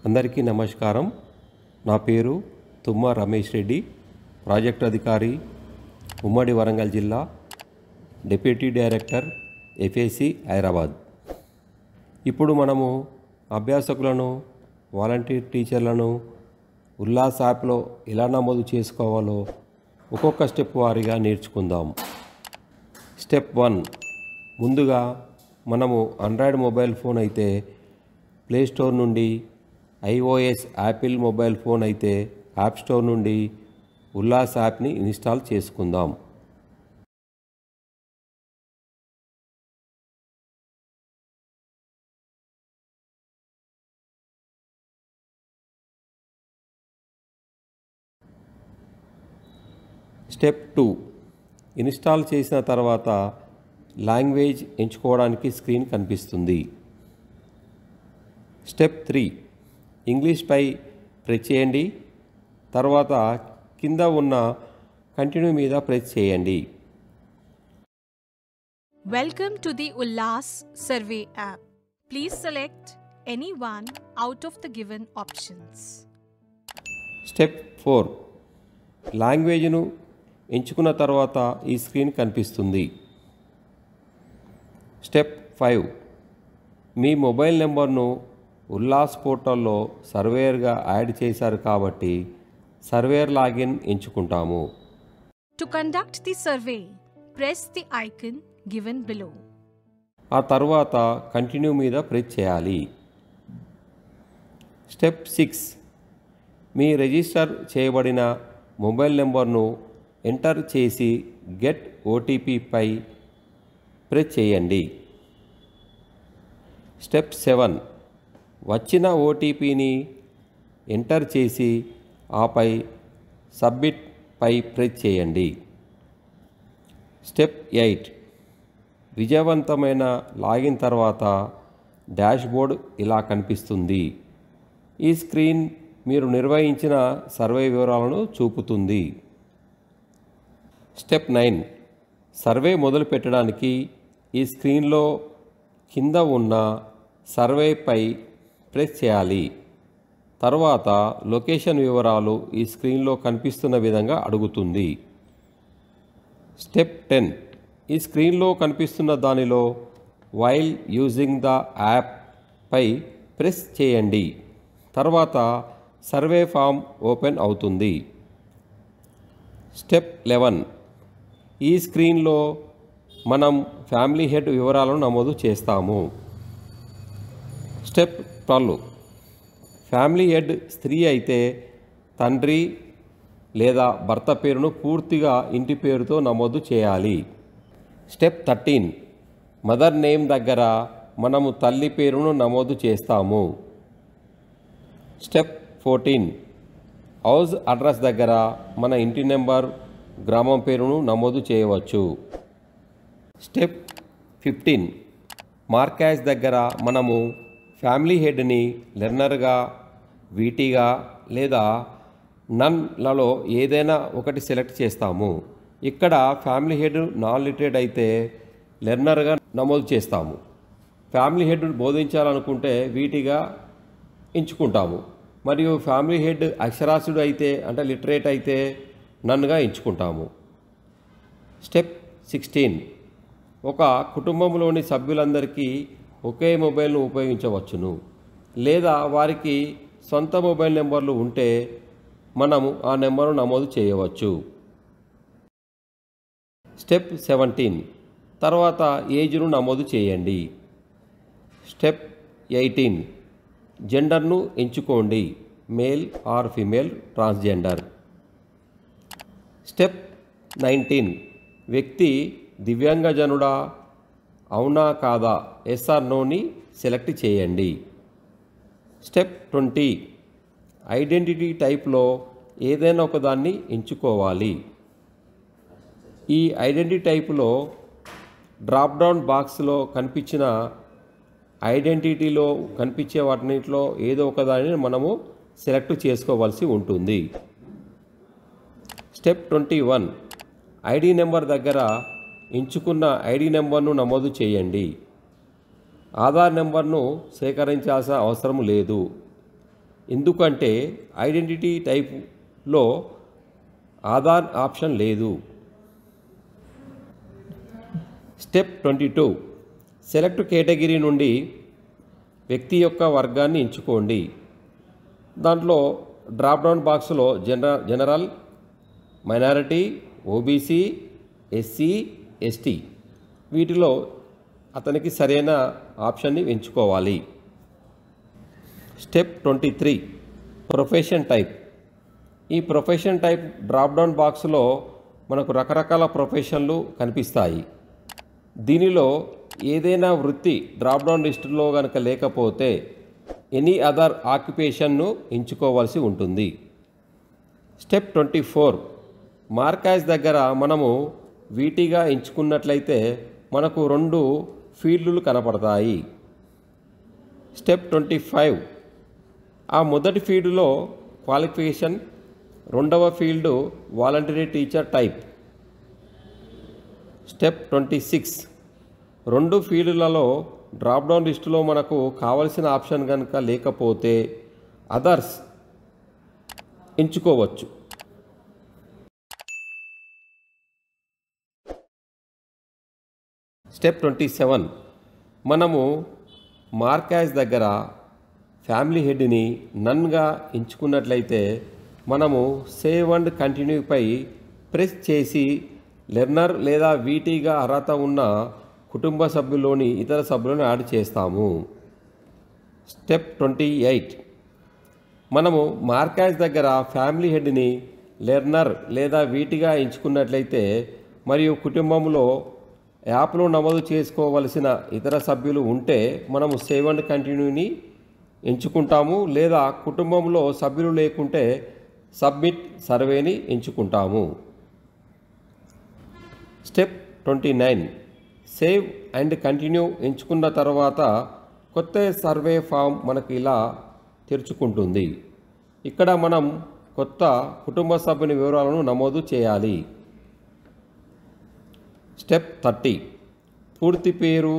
అందరికీ నమస్కారం. నా పేరు తుమ్మ రమేష్ రెడ్డి, ప్రాజెక్ట్ అధికారి, ఉమ్మడి వరంగల్ జిల్లా, డిప్యూటీ డైరెక్టర్, ఎఫ్ఏసి హైదరాబాద్. ఇప్పుడు మనము అభ్యాసకులను, వాలంటీర్ టీచర్లను ఉల్లాస్ యాప్లో ఎలా నమోదు చేసుకోవాలో ఒక్కొక్క స్టెప్ వారీగా నేర్చుకుందాం. స్టెప్ 1, ముందుగా మనము ఆండ్రాయిడ్ మొబైల్ ఫోన్ అయితే ప్లేస్టోర్ నుండి, iOS యాపిల్ మొబైల్ ఫోన్ అయితే యాప్ స్టోర్ నుండి ఉల్లాస్ యాప్ని ఇన్స్టాల్ చేసుకుందాం. స్టెప్ 2, ఇన్స్టాల్ చేసిన తర్వాత లాంగ్వేజ్ ఎంచుకోవడానికి స్క్రీన్ కనిపిస్తుంది. స్టెప్ 3, ఇంగ్లీష్పై ప్రెస్ చేయండి. తర్వాత కింద ఉన్న కంటిన్యూ మీద ప్రెస్ చేయండి. Welcome to the Ullas Survey app. Please select any one out of the given options. Step 4, లాంగ్వేజ్ను ఎంచుకున్న తర్వాత ఈ స్క్రీన్ కనిపిస్తుంది. స్టెప్ 5, మీ మొబైల్ నెంబర్ను ఉల్లాస్ పోర్టల్లో సర్వేయర్గా యాడ్ చేశారు కాబట్టి సర్వేయర్ లాగిన్ ఎంచుకుంటాము. To conduct the survey, press the icon given below. ఆ తర్వాత కంటిన్యూ మీద ప్రెస్ చేయాలి. స్టెప్ 6, మీ రిజిస్టర్ చేయబడిన మొబైల్ నెంబర్ను ఎంటర్ చేసి గెట్ ఓటీపీపై ప్రెస్ చేయండి. స్టెప్ 7, వచ్చిన ఓటీపీని ఎంటర్ చేసి ఆపై సబ్మిట్ పై ప్రెస్ చేయండి. స్టెప్ 8, విజయవంతమైన లాగిన్ తర్వాత డాష్బోర్డ్ ఇలా కనిపిస్తుంది. ఈ స్క్రీన్ మీరు నిర్వహించిన సర్వే వివరాలను చూపుతుంది. స్టెప్ 9, సర్వే మొదలు పెట్టడానికి ఈ స్క్రీన్లో కింద ఉన్న సర్వేపై ప్రెస్ చేయాలి. తర్వాత లొకేషన్ వివరాలు ఈ స్క్రీన్లో కనిపిస్తున్న విధంగా అడుగుతుంది. స్టెప్ 10, ఈ స్క్రీన్లో కనిపిస్తున్న దానిలో వైల్ యూజింగ్ ద యాప్ పై ప్రెస్ చేయండి. తర్వాత సర్వే ఫామ్ ఓపెన్ అవుతుంది. స్టెప్ 11, ఈ స్క్రీన్లో మనం ఫ్యామిలీ హెడ్ వివరాలను నమోదు చేస్తాము. స్టెప్ 12, ఫ్యామిలీ హెడ్ స్త్రీ అయితే తండ్రి లేదా భర్త పేరును పూర్తిగా ఇంటి పేరుతో నమోదు చేయాలి. స్టెప్ 13, మదర్ నేమ్ దగ్గర మనము తల్లి పేరును నమోదు చేస్తాము. స్టెప్ 14, హౌస్ అడ్రస్ దగ్గర మన ఇంటి నెంబర్, గ్రామం పేరును నమోదు చేయవచ్చు. స్టెప్ 15, మార్కాజ్ దగ్గర మనము ఫ్యామిలీ హెడ్ని లెర్నర్గా, వీటీగా లేదా నన్లలో ఏదైనా ఒకటి సెలెక్ట్ చేస్తాము. ఇక్కడ ఫ్యామిలీ హెడ్ నాన్ లిటరేట్ అయితే లెర్నర్గా నమోదు చేస్తాము. ఫ్యామిలీ హెడ్ బోధించాలనుకుంటే వీటీగా ఎంచుకుంటాము. మరియు ఫ్యామిలీ హెడ్ అక్షరాస్యుడు అయితే అంటే లిటరేట్ అయితే నన్గా ఎంచుకుంటాము. స్టెప్ 16, ఒక కుటుంబంలోని సభ్యులందరికీ ఒకే మొబైల్ను ఉపయోగించవచ్చును. లేదా వారికి సొంత మొబైల్ నెంబర్లు ఉంటే మనము ఆ నెంబర్ను నమోదు చేయవచ్చు. స్టెప్ 17, తర్వాత ఏజ్ను నమోదు చేయండి. స్టెప్ 18, జెండర్ను ఎంచుకోండి, male or female, transgender. Step 19, వ్యక్తి దివ్యాంగజనుడా అవునా కాదా, ఎస్ ఆర్ నోని సెలెక్ట్ చేయండి. స్టెప్ 20, ఐడెంటిటీ టైప్లో ఏదైనా ఒకదాన్ని ఎంచుకోవాలి. ఈ ఐడెంటిటీ టైపులో డ్రాప్ డౌన్ బాక్స్లో కనిపించిన ఐడెంటిటీలో కనిపించే వాటిలో ఏదో ఒకదాన్ని మనము సెలెక్ట్ చేసుకోవాల్సి ఉంటుంది. స్టెప్ 21, ఐడి నెంబర్ దగ్గర ఎంచుకున్న ఐడి నెంబర్ను నమోదు చేయండి. ఆధార్ నెంబర్ను సేకరించాల్సిన అవసరం లేదు. ఎందుకంటే ఐడెంటిటీ టైప్లో ఆధార్ ఆప్షన్ లేదు. స్టెప్ 22 సెలెక్ట్ కేటగిరీ నుండి వ్యక్తి యొక్క వర్గాన్ని ఎంచుకోండి. దాంట్లో డ్రాప్ డౌన్ బాక్స్లో general, minority, OBC, SC, ST వీటిలో అతనికి సరైన ఆప్షన్ని ఎంచుకోవాలి. Step 23 profession type. ఈ ప్రొఫెషన్ టైప్ డ్రాప్ డౌన్ బాక్స్లో మనకు రకరకాల ప్రొఫెషన్లు కనిపిస్తాయి. దీనిలో ఏదైనా వృత్తి డ్రాప్ డౌన్ లిస్టులో కనుక లేకపోతే ఎనీ అదర్ ఆక్యుపేషన్ను ఎంచుకోవాల్సి ఉంటుంది. స్టెప్ 24 మార్కాజ్ దగ్గర మనము వీటిగా ఎంచుకున్నట్లయితే మనకు 2 ఫీల్డ్లు కనపడతాయి. స్టెప్ 25 ఆ మొదటి ఫీల్డ్లో క్వాలిఫికేషన్, రెండవ field voluntary teacher type. Step 26 2 ఫీల్డ్లలో డ్రాప్ డౌన్ లిస్టులో మనకు కావలసిన ఆప్షన్ కనుక లేకపోతే అదర్స్ ఎంచుకోవచ్చు. స్టెప్ 27 మనము మార్కాజ్ దగ్గర ఫ్యామిలీ హెడ్ని నన్గా ఎంచుకున్నట్లయితే మనము సేవ్ అండ్ కంటిన్యూపై ప్రెస్ చేసి లెర్నర్ లేదా వీటీగా అర్హత ఉన్న కుటుంబ సభ్యుల్లోని ఇతర సభ్యులను యాడ్ చేస్తాము. స్టెప్ 28 మనము మార్కాజ్ దగ్గర ఫ్యామిలీ హెడ్ని లెర్నర్ లేదా వీటిగా ఎంచుకున్నట్లయితే మరియు కుటుంబంలో యాప్లో నమోదు చేసుకోవలసిన ఇతర సభ్యులు ఉంటే మనము సేవ్ అండ్ కంటిన్యూని ఎంచుకుంటాము, లేదా కుటుంబంలో సభ్యులు లేకుంటే సబ్మిట్ సర్వేని ఎంచుకుంటాము. స్టెప్ 29 సేవ్ అండ్ కంటిన్యూ ఎంచుకున్న తర్వాత కొత్త సర్వే ఫామ్ మనకు ఇలా తెరుచుకుంటుంది. ఇక్కడ మనం కొత్త కుటుంబ సభ్యుని వివరాలను నమోదు చేయాలి. స్టెప్ 30 పూర్తి పేరు,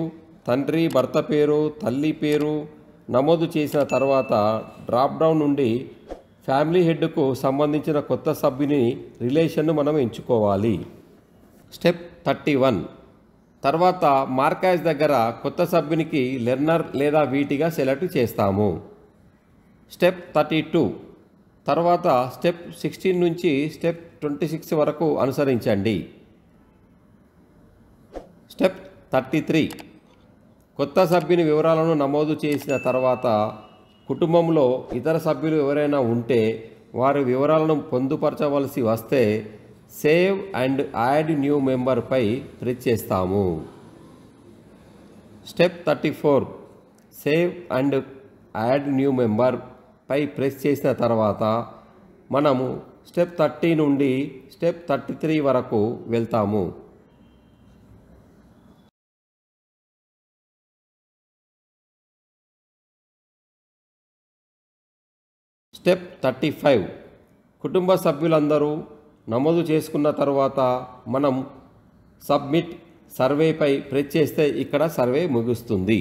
తండ్రి భర్త పేరు, తల్లి పేరు నమోదు చేసిన తర్వాత డ్రాప్ డౌన్ నుండి ఫ్యామిలీ హెడ్కు సంబంధించిన కొత్త సభ్యుని రిలేషన్ను మనం ఎంచుకోవాలి. స్టెప్ 31 తర్వాత మార్కాజ్ దగ్గర కొత్త సభ్యునికి లెర్నర్ లేదా వీటిగా సెలెక్ట్ చేస్తాము. స్టెప్ 32 తర్వాత స్టెప్ 16 నుంచి స్టెప్ 26 వరకు అనుసరించండి. స్టెప్ 33 కొత్త సభ్యుని వివరాలను నమోదు చేసిన తర్వాత కుటుంబంలో ఇతర సభ్యులు ఎవరైనా ఉంటే వారి వివరాలను పొందుపరచవలసి వస్తే సేవ్ అండ్ యాడ్ న్యూ మెంబర్పై ప్రెస్ చేస్తాము. Step 34 save and add new member పై ప్రెస్ చేసిన తర్వాత మనము స్టెప్ 30 నుండి స్టెప్ 33 వరకు వెళ్తాము. స్టెప్ 35 కుటుంబ సభ్యులందరూ నమోదు చేసుకున్న తర్వాత మనం సబ్మిట్ సర్వేపై ప్రెస్ చేస్తే ఇక్కడ సర్వే ముగుస్తుంది.